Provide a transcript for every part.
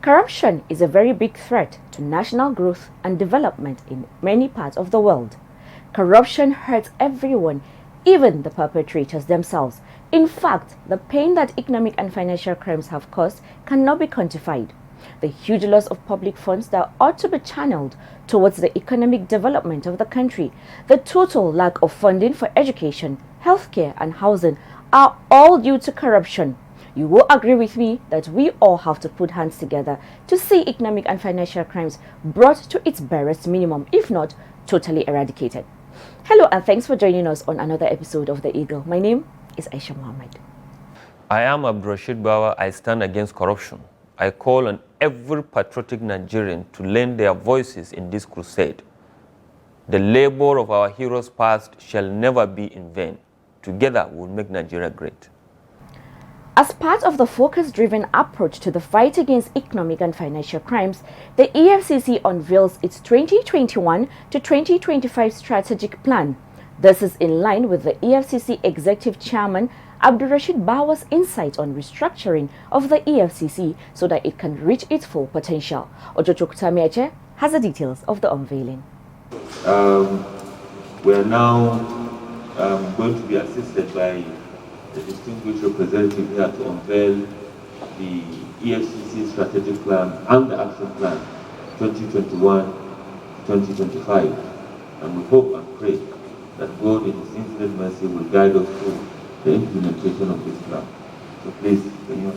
Corruption is a very big threat to national growth and development in many parts of the world. Corruption hurts everyone, even the perpetrators themselves. In fact, the pain that economic and financial crimes have caused cannot be quantified. The huge loss of public funds that ought to be channeled towards the economic development of the country, the total lack of funding for education, healthcare, and housing are all due to corruption. You will agree with me that we all have to put hands together to see economic and financial crimes brought to its barest minimum, if not totally eradicated. Hello and thanks for joining us on another episode of The Eagle. My name is Aisha Mohammed. I am Abdurrashid Bawa. I stand against corruption. I call on every patriotic Nigerian to lend their voices in this crusade. The labor of our heroes past shall never be in vain. Together we will make Nigeria great. As part of the focus-driven approach to the fight against economic and financial crimes, the EFCC unveils its 2021 to 2025 strategic plan. This is in line with the EFCC Executive Chairman Abdurrashid Bawa's insight on restructuring of the EFCC so that it can reach its full potential. Ojojo Kutameche has the details of the unveiling. We are now going to be assisted by the distinguished representative here to unveil the EFCC strategic plan and the action plan 2021-2025. And we hope and pray that God in His infinite mercy will guide us through the implementation of this plan. So please, can you...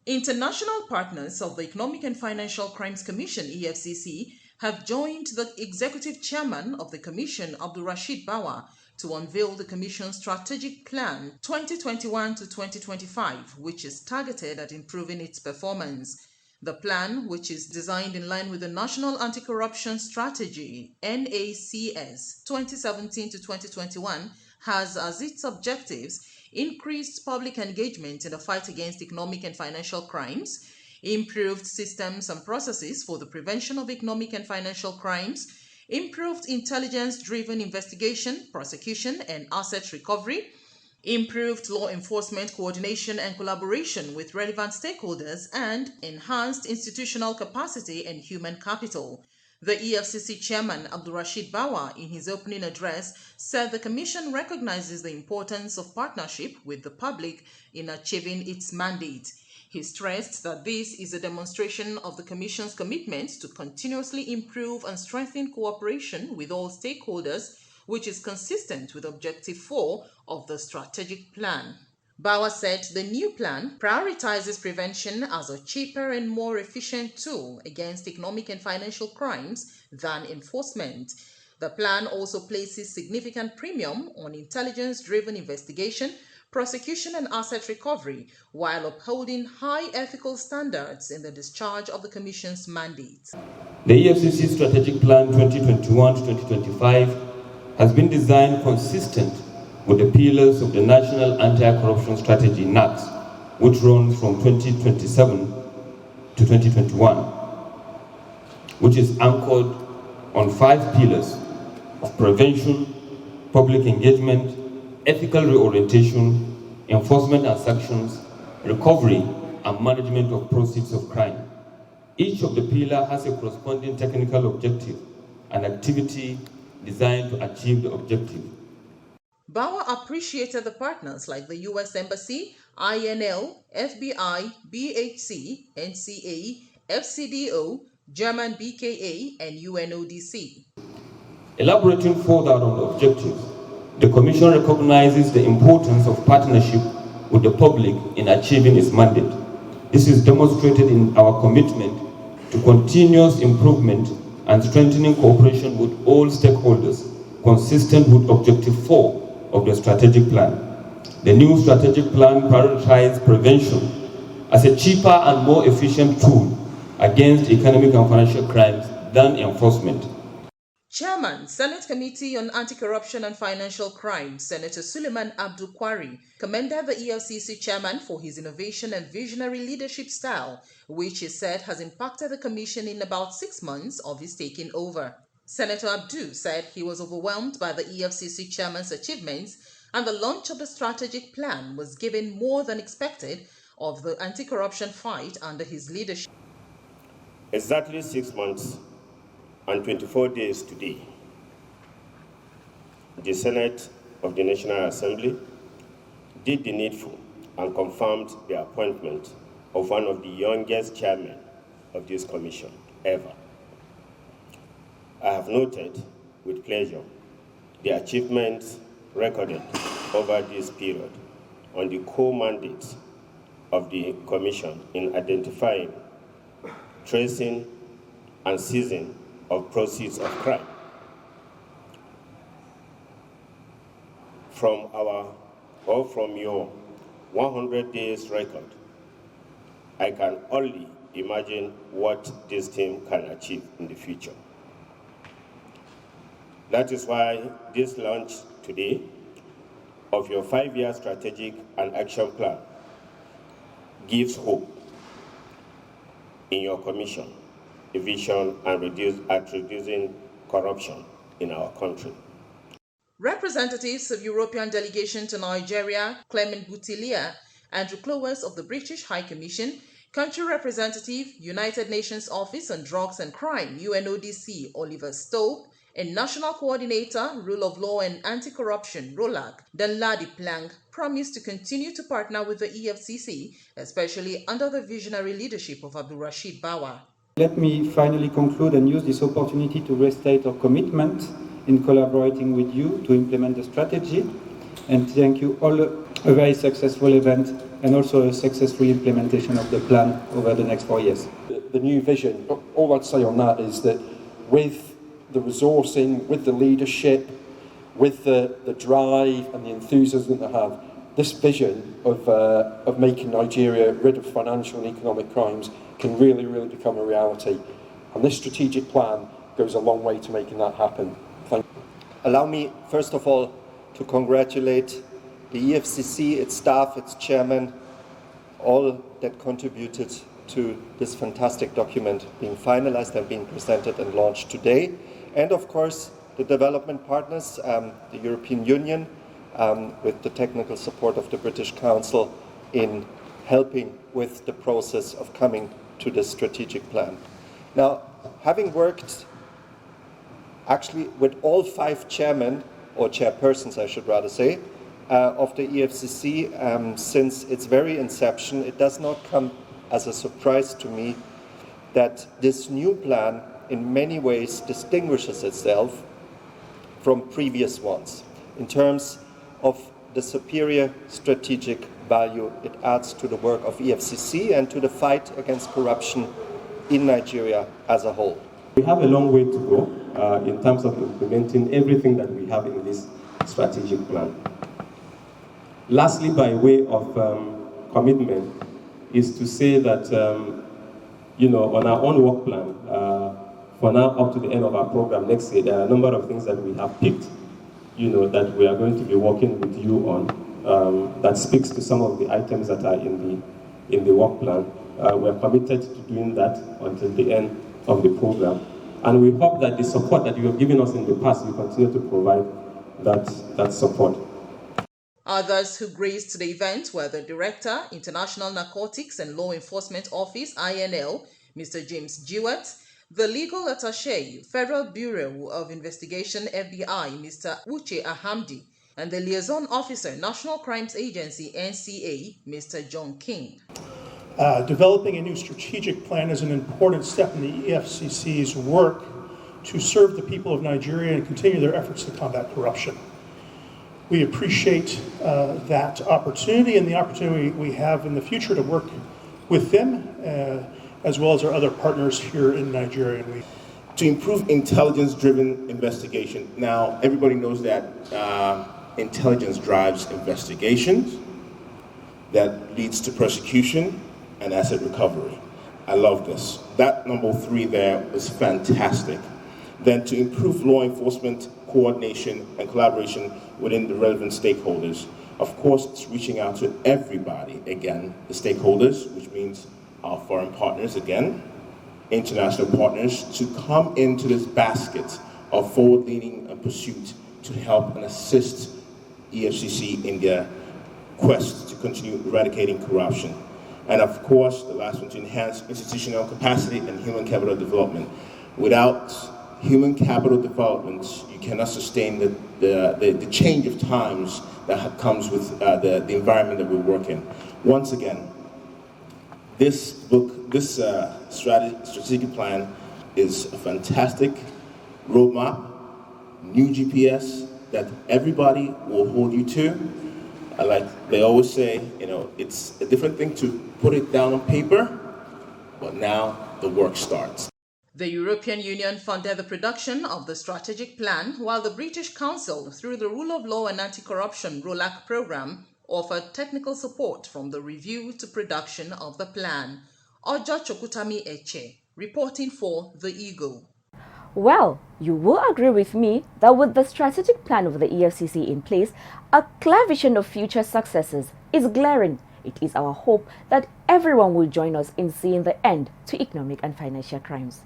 International partners of the Economic and Financial Crimes Commission, EFCC, have joined the Executive Chairman of the Commission, Abdurrashid Bawa, to unveil the Commission's strategic plan 2021 to 2025, which is targeted at improving its performance. The plan, which is designed in line with the National Anti-Corruption Strategy, NACS 2017 to 2021, has as its objectives increased public engagement in the fight against economic and financial crimes, improved systems and processes for the prevention of economic and financial crimes, improved intelligence-driven investigation, prosecution, and asset recovery, improved law enforcement coordination and collaboration with relevant stakeholders, and enhanced institutional capacity and human capital. The EFCC Chairman Abdurrashid Bawa, in his opening address, said the Commission recognizes the importance of partnership with the public in achieving its mandate. He stressed that this is a demonstration of the Commission's commitment to continuously improve and strengthen cooperation with all stakeholders, which is consistent with Objective 4 of the strategic plan. Bawa said the new plan prioritizes prevention as a cheaper and more efficient tool against economic and financial crimes than enforcement. The plan also places significant premium on intelligence-driven investigation, prosecution and asset recovery, while upholding high ethical standards in the discharge of the Commission's mandate. The EFCC Strategic Plan 2021 to 2025 has been designed consistent with the pillars of the National Anti-Corruption Strategy, NACS, which runs from 2027 to 2021, which is anchored on 5 pillars of prevention, public engagement, ethical reorientation, enforcement and sanctions, recovery and management of proceeds of crime. Each of the pillars has a corresponding technical objective and activity designed to achieve the objective. Bawa appreciated the partners like the U.S. Embassy, INL, FBI, BHC, NCA, FCDO, German BKA, and UNODC. Elaborating further on the objectives, the Commission recognizes the importance of partnership with the public in achieving its mandate. This is demonstrated in our commitment to continuous improvement and strengthening cooperation with all stakeholders, consistent with Objective 4 of the strategic plan. The new strategic plan prioritizes prevention as a cheaper and more efficient tool against economic and financial crimes than enforcement. Chairman, Senate Committee on Anti-Corruption and Financial Crime, Senator Suleiman Abdul Kwari, commended the EFCC chairman for his innovation and visionary leadership style, which he said has impacted the commission in about 6 months of his taking over. Senator Abdul said he was overwhelmed by the EFCC chairman's achievements, and the launch of the strategic plan was given more than expected of the anti-corruption fight under his leadership. Exactly 6 months and 24 days today, the Senate of the National Assembly did the needful and confirmed the appointment of one of the youngest chairmen of this commission ever. I have noted with pleasure the achievements recorded over this period on the core mandates of the commission in identifying, tracing, and seizing of proceeds of crime. From your 100 days record, I can only imagine what this team can achieve in the future. That is why this launch today of your 5-year strategic and action plan gives hope in your commission, a vision at reducing corruption in our country. Representatives of European delegation to Nigeria, Clement Butilia, Andrew Clowes of the British High Commission, Country Representative, United Nations Office on Drugs and Crime, UNODC, Oliver Stope, and National Coordinator, Rule of Law and Anti-Corruption, ROLAC, Danladi Plank, promised to continue to partner with the EFCC, especially under the visionary leadership of Abdul Rashid Bawa. Let me finally conclude and use this opportunity to restate our commitment in collaborating with you to implement the strategy, and thank you all. A very successful event and also a successful implementation of the plan over the next 4 years. The new vision, all I'd say on that is that with the resourcing, with the leadership, with the drive and the enthusiasm that they have, this vision of making Nigeria rid of financial and economic crimes can really, really become a reality. And this strategic plan goes a long way to making that happen. Thank you. Allow me, first of all, to congratulate the EFCC, its staff, its chairman, all that contributed to this fantastic document being finalized and being presented and launched today. And of course, the development partners, the European Union, with the technical support of the British Council in helping with the process of coming to this strategic plan. Now, having worked actually with all 5 chairmen, or chairpersons I should rather say, of the EFCC since its very inception, it does not come as a surprise to me that this new plan in many ways distinguishes itself from previous ones in terms of the superior strategic value it adds to the work of EFCC and to the fight against corruption in Nigeria as a whole. We have a long way to go in terms of implementing everything that we have in this strategic plan. Lastly, by way of commitment, is to say that, on our own work plan, for now up to the end of our program next year, there are a number of things that we have picked, that we are going to be working with you on, that speaks to some of the items that are in the work plan. We're committed to doing that until the end of the program. And we hope that the support that you have given us in the past will continue to provide that support. Others who graced the event were the Director, International Narcotics and Law Enforcement Office, INL, Mr. James Jewett, the Legal Attaché, Federal Bureau of Investigation, FBI, Mr. Uche Ahamdi, and the Liaison Officer, National Crimes Agency, NCA, Mr. John King. Developing a new strategic plan is an important step in the EFCC's work to serve the people of Nigeria and continue their efforts to combat corruption. We appreciate that opportunity and the opportunity we have in the future to work with them, as well as our other partners here in Nigeria. To improve intelligence-driven investigation. Now, everybody knows that intelligence drives investigations, that leads to prosecution and asset recovery. I love this. That number 3 there is fantastic. Then to improve law enforcement coordination and collaboration within the relevant stakeholders. Of course, it's reaching out to everybody, again, the stakeholders, which means our foreign partners, again, international partners, to come into this basket of forward-leaning pursuit to help and assist EFCC in their quest to continue eradicating corruption. And of course, the last one, to enhance institutional capacity and human capital development. Without human capital development, you cannot sustain the change of times that comes with the environment that we work in. Once again, this strategic plan is a fantastic roadmap, new GPS that everybody will hold you to. Like they always say, you know, it's a different thing to put it down on paper, but now the work starts. The European Union funded the production of the strategic plan, while the British Council, through the Rule of Law and Anti-Corruption ROLAC program, offered technical support from the review to production of the plan. Ojo Chokutami Eche, reporting for The Eagle. Well, you will agree with me that with the strategic plan of the EFCC in place, a clear vision of future successes is glaring. It is our hope that everyone will join us in seeing the end to economic and financial crimes.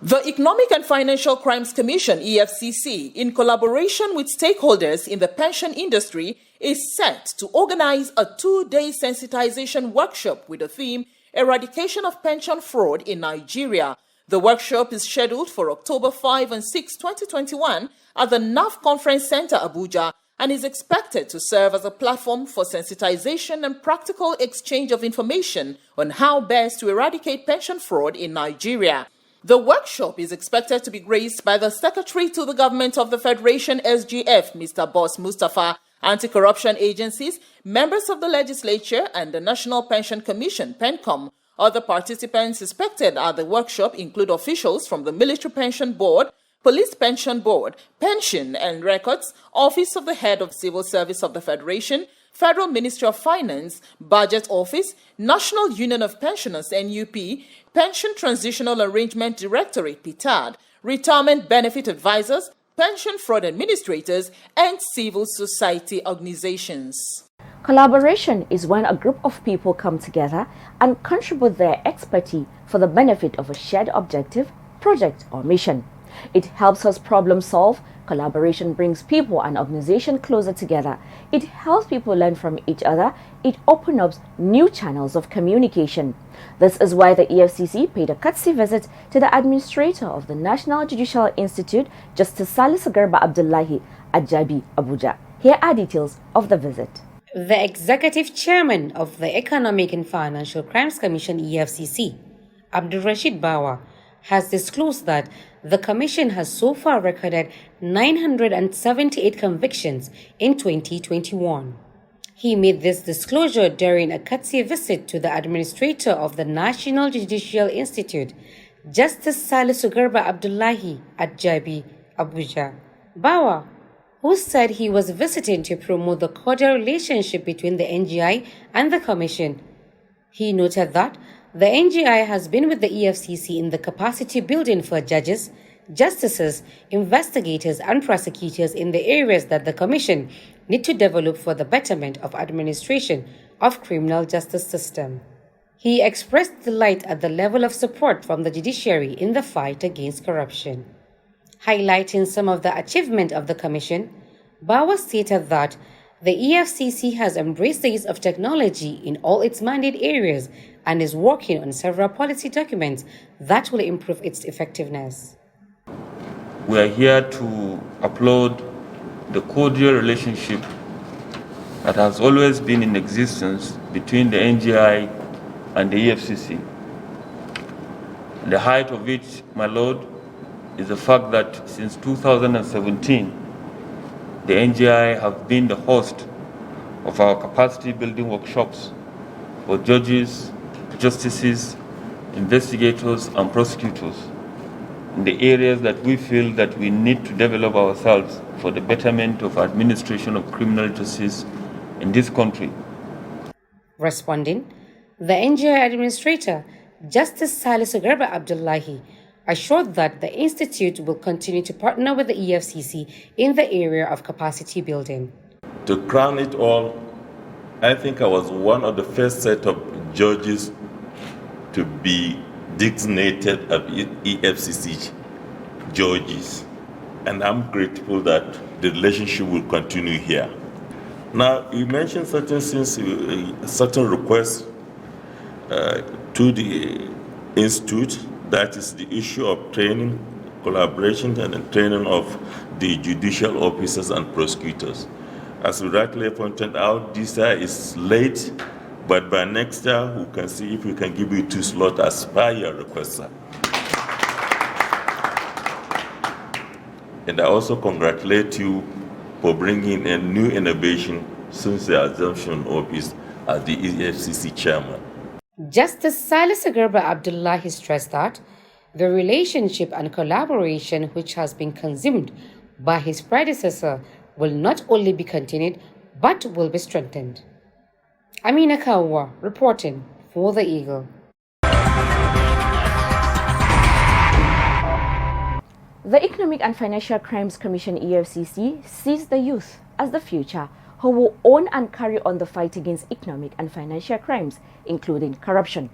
The Economic and Financial Crimes Commission, EFCC, in collaboration with stakeholders in the pension industry, is set to organize a 2-day sensitization workshop with the theme Eradication of Pension Fraud in Nigeria. The workshop is scheduled for October 5 and 6, 2021 at the NAF Conference Center, Abuja, and is expected to serve as a platform for sensitization and practical exchange of information on how best to eradicate pension fraud in Nigeria. The workshop is expected to be graced by the Secretary to the Government of the Federation, SGF, Mr. Boss Mustafa, anti-corruption agencies, members of the legislature, and the National Pension Commission, PENCOM. Other participants expected at the workshop include officials from the Military Pension Board, Police Pension Board, Pension and Records, Office of the Head of Civil Service of the Federation, Federal Ministry of Finance, Budget Office, National Union of Pensioners, NUP, Pension Transitional Arrangement Directorate, PTAD, Retirement Benefit Advisors, Pension Fraud Administrators, and civil society organizations. Collaboration is when a group of people come together and contribute their expertise for the benefit of a shared objective, project, or mission. It helps us problem solve. Collaboration brings people and organizations closer together. It helps people learn from each other. It opens up new channels of communication. This is why the EFCC paid a courtesy visit to the administrator of the National Judicial Institute, Justice Salisu Garba Abdullahi at Jabi, Abuja. Here are details of the visit. The Executive Chairman of the Economic and Financial Crimes Commission, EFCC, Abdul-Rashid Bawa, has disclosed that the Commission has so far recorded 978 convictions in 2021. He made this disclosure during a courtesy visit to the administrator of the National Judicial Institute, Justice Salisu Garba Abdullahi at Jabi, Abuja. Bawa, who said he was visiting to promote the cordial relationship between the NGI and the Commission. He noted that the NGI has been with the EFCC in the capacity building for judges, justices, investigators, and prosecutors in the areas that the Commission need to develop for the betterment of administration of criminal justice system. He expressed delight at the level of support from the judiciary in the fight against corruption. Highlighting some of the achievement of the Commission, Bawa stated that the EFCC has embraced the use of technology in all its mandate areas and is working on several policy documents that will improve its effectiveness. We are here to applaud the cordial relationship that has always been in existence between the NGI and the EFCC. The height of it, my Lord, is the fact that since 2017, the NGI have been the host of our capacity building workshops for judges, justices, investigators, and prosecutors in the areas that we feel that we need to develop ourselves for the betterment of administration of criminal justice in this country. Responding, the NGI administrator, Justice Salisu Garba Abdullahi, assured that the institute will continue to partner with the EFCC in the area of capacity building. To crown it all, I think I was one of the first set of judges to be designated as EFCC judges, and I'm grateful that the relationship will continue here. Now, you mentioned certain things, certain requests to the institute. That is the issue of training, collaboration, and the training of the judicial officers and prosecutors. As you rightly pointed out, this year is late, but by next year, we can see if we can give you 2 slots as per your request, sir. And I also congratulate you for bringing a new innovation since the assumption of office as the EFCC chairman. Justice Salisu Garba Abdullahi stressed that the relationship and collaboration which has been consumed by his predecessor will not only be continued, but will be strengthened. Amina Kawa reporting for The Eagle. The Economic and Financial Crimes Commission EFCC sees the youth as the future who will own and carry on the fight against economic and financial crimes, including corruption.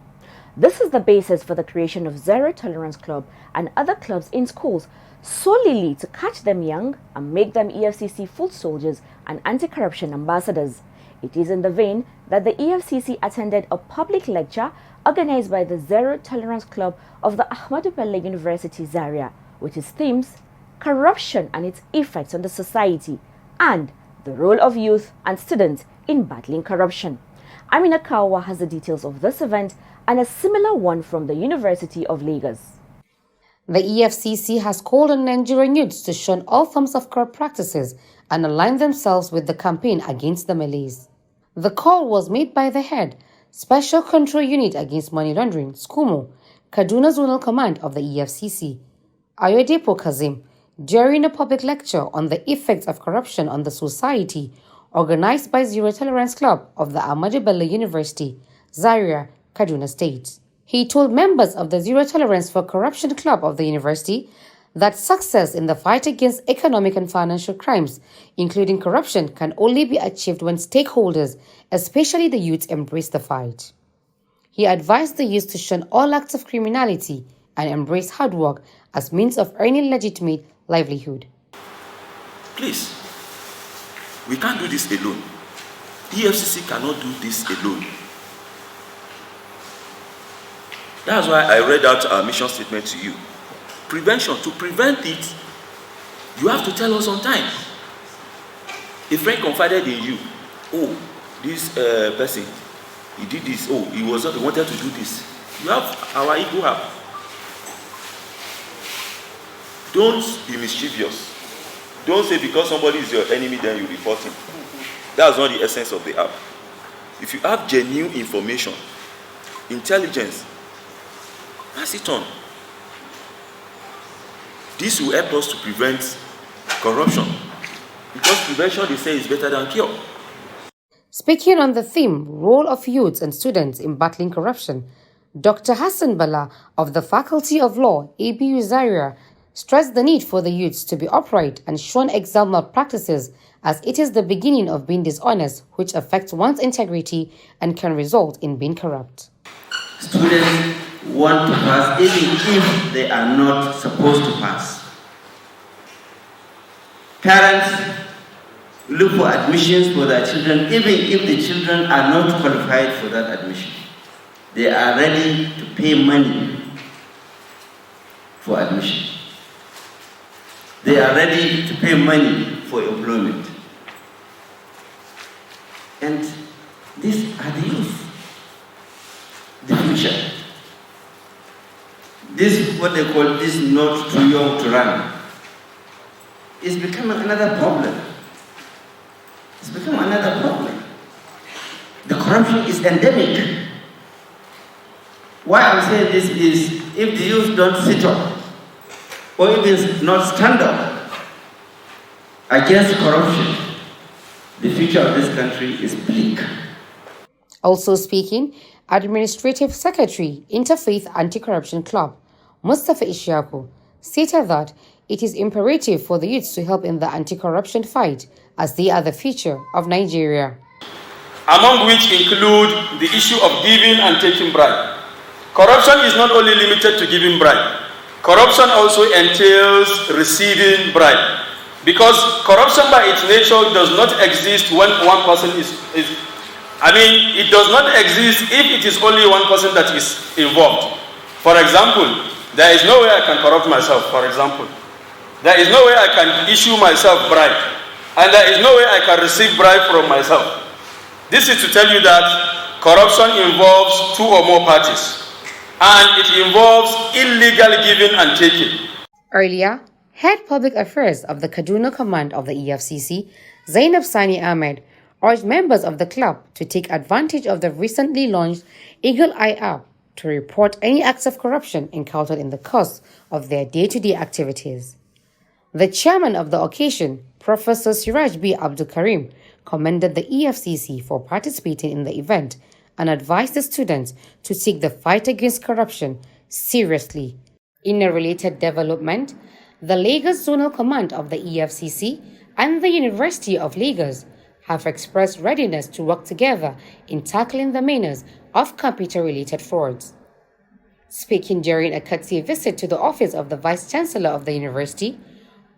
This is the basis for the creation of Zero Tolerance Club and other clubs in schools, solely to catch them young and make them EFCC foot soldiers and anti-corruption ambassadors. It is in the vein that the EFCC attended a public lecture organized by the Zero Tolerance Club of the Ahmadu Bello University Zaria, with its themes, corruption and its effects on the society, and the role of youth and students in battling corruption. Amina Kawa has the details of this event and a similar one from the University of Lagos. The EFCC has called on Nigerian youths to shun all forms of corrupt practices and align themselves with the campaign against the malaise. The call was made by the head, Special Control Unit Against Money Laundering, SCUMO, Kaduna Zonal Command of the EFCC, Ayodepo Kazim, during a public lecture on the effects of corruption on the society organized by Zero Tolerance Club of the Ahmadu Bello University, Zaria, Kaduna State. He told members of the Zero Tolerance for Corruption Club of the university that success in the fight against economic and financial crimes, including corruption, can only be achieved when stakeholders, especially the youth, embrace the fight. He advised the youth to shun all acts of criminality and embrace hard work as means of earning legitimate livelihood. Please, we can't do this alone. EFCC cannot do this alone. That's why I read out our mission statement to you. Prevention. To prevent it, you have to tell us on time. A friend confided in you. Oh, this person, he did this. Oh, he wanted to do this. You have our ego app. Don't be mischievous. Don't say because somebody is your enemy, then you report him. That's not the essence of the app. If you have genuine information, intelligence, pass it on. This will help us to prevent corruption. Because prevention, they say, is better than cure. Speaking on the theme, role of youths and students in battling corruption, Dr. Hassan Bala of the Faculty of Law, ABU Zaria, stressed the need for the youths to be upright and shun exam malpractices, as it is the beginning of being dishonest, which affects one's integrity and can result in being corrupt. Students want to pass even if they are not supposed to pass. Parents look for admissions for their children even if the children are not qualified for that admission. They are ready to pay money for admission. They are ready to pay money for employment. And these are the youth. The what they call this not too young to run. It's becoming another problem. It's become another problem. The corruption is endemic. Why I'm saying this is, if the youth don't sit up, or even not stand up against corruption, the future of this country is bleak. Also speaking, Administrative Secretary, Interfaith Anti-Corruption Club, Mustafa Ishaku, stated that it is imperative for the youths to help in the anti-corruption fight, as they are the future of Nigeria. Among which include the issue of giving and taking bribe. Corruption is not only limited to giving bribe. Corruption also entails receiving bribe. Because corruption by its nature does not exist when one person it does not exist if it is only one person that is involved. For example, there is no way I can corrupt myself, for example. There is no way I can issue myself bribe. And there is no way I can receive bribe from myself. This is to tell you that corruption involves two or more parties. And it involves illegal giving and taking. Earlier, Head Public Affairs of the Kaduna Command of the EFCC, Zainab Sani Ahmed, urged members of the club to take advantage of the recently launched Eagle Eye app to report any acts of corruption encountered in the course of their day-to-day activities. The chairman of the occasion, Professor Siraj B. Abdul Karim, commended the EFCC for participating in the event and advised the students to take the fight against corruption seriously. In a related development, the Lagos Zonal Command of the EFCC and the University of Lagos have expressed readiness to work together in tackling the menace of computer-related frauds. Speaking during a courtesy visit to the office of the Vice-Chancellor of the university,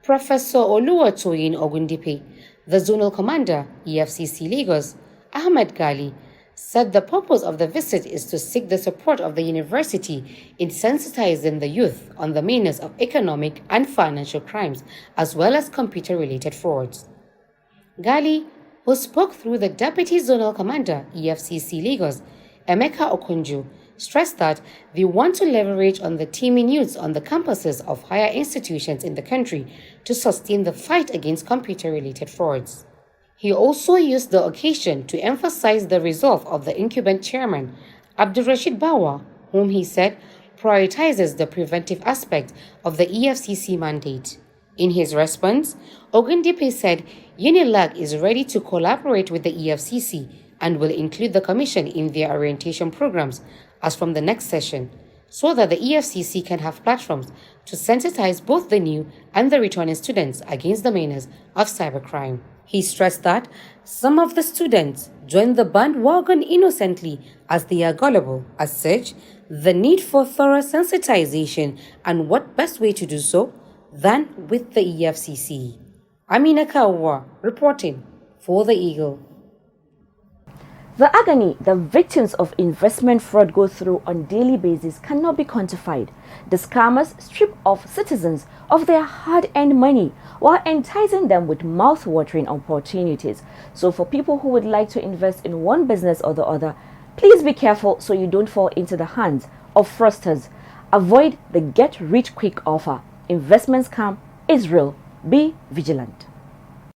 Professor Oluwatoyin Ogundipe, the Zonal Commander, EFCC Lagos, Ahmed Gali, said the purpose of the visit is to seek the support of the university in sensitizing the youth on the menace of economic and financial crimes as well as computer-related frauds. Gali, who spoke through the Deputy Zonal Commander, EFCC Lagos, Emeka Okonjo, stressed that they want to leverage on the teeming youths on the campuses of higher institutions in the country to sustain the fight against computer-related frauds. He also used the occasion to emphasize the resolve of the incumbent chairman, Abdul Rashid Bawa, whom he said prioritizes the preventive aspect of the EFCC mandate. In his response, Ogundipe said UNILAG is ready to collaborate with the EFCC and will include the Commission in their orientation programs as from the next session, so that the EFCC can have platforms to sensitize both the new and the returning students against the menace of cybercrime. He stressed that some of the students joined the bandwagon innocently as they are gullible. As such, the need for thorough sensitization and what best way to do so than with the EFCC. Amina Kawa reporting for the Eagle. The agony that victims of investment fraud go through on a daily basis cannot be quantified. The scammers strip off citizens of their hard-earned money while enticing them with mouth-watering opportunities. So for people who would like to invest in one business or the other, please be careful so you don't fall into the hands of fraudsters. Avoid the get-rich-quick offer. Investment scam is real. Be vigilant.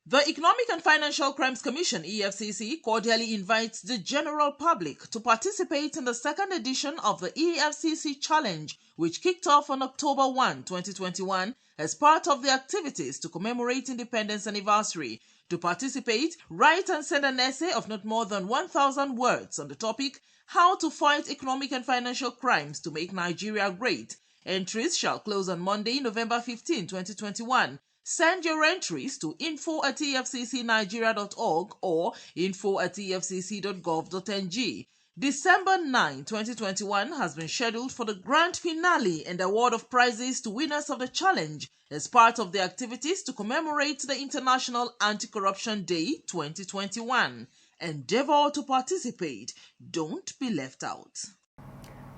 The Economic and Financial Crimes Commission, EFCC, cordially invites the general public to participate in the second edition of the EFCC Challenge, which kicked off on October 1, 2021, as part of the activities to commemorate Independence Anniversary. To participate, write and send an essay of not more than 1,000 words on the topic, How to Fight Economic and Financial Crimes to Make Nigeria Great. Entries shall close on Monday, November 15, 2021. Send your entries to info@efccnigeria.org or info@efcc.gov.ng. December 9, 2021 has been scheduled for the grand finale and award of prizes to winners of the challenge as part of the activities to commemorate the International Anti-Corruption Day 2021. Endeavor to participate. Don't be left out.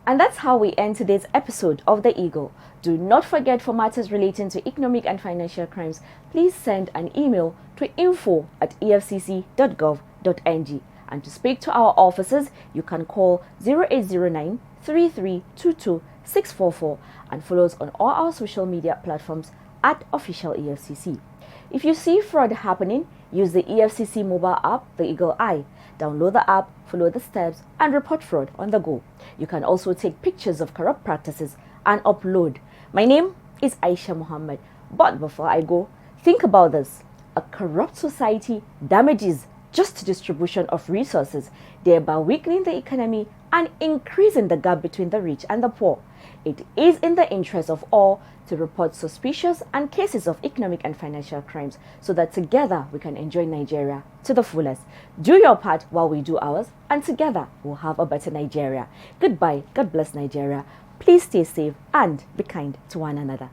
And that's how we end today's episode of The Eagle. Do not forget, for matters relating to economic and financial crimes, please send an email to info@efcc.gov.ng. And to speak to our officers, you can call 0809 3322 and follow us on all our social media platforms at Official EFCC. If you see fraud happening, use the EFCC mobile app, the Eagle Eye. Download the app, follow the steps, and report fraud on the go. You can also take pictures of corrupt practices and upload. My name is Aisha Muhammad. But before I go, think about this. A corrupt society damages just distribution of resources, thereby weakening the economy and increasing the gap between the rich and the poor. It is in the interest of all to report suspicious and cases of economic and financial crimes so that together we can enjoy Nigeria to the fullest. Do your part while we do ours, and together we'll have a better Nigeria. Goodbye. God bless Nigeria. Please stay safe and be kind to one another.